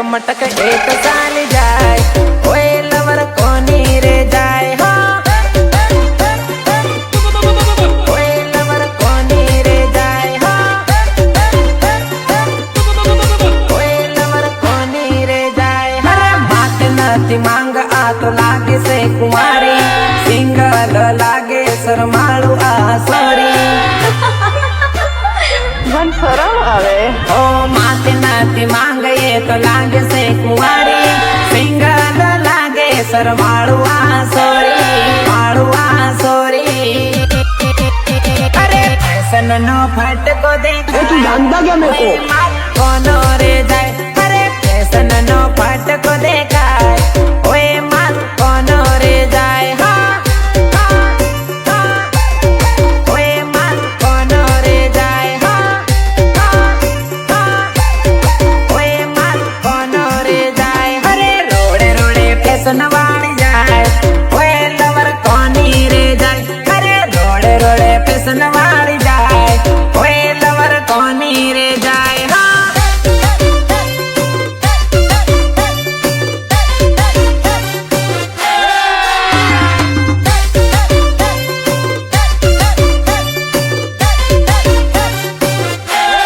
मटक एक साल जाए ओए लवर कोनी रे जाए हो ओए लवर कोनी रे जाए हो ओए लवर कोनी रे जाए अरे बात नती मांग आ तो लागे से कुमारी सिंगल लागे शरमाळू आ सोरी मन शरम आवे ओ माते नाती मांगे तो लागे से कुंवारी सिंगल लागे शरमाळू आ सोरी अरे फैशन नो फटको देख तू जानता क्या मेरे को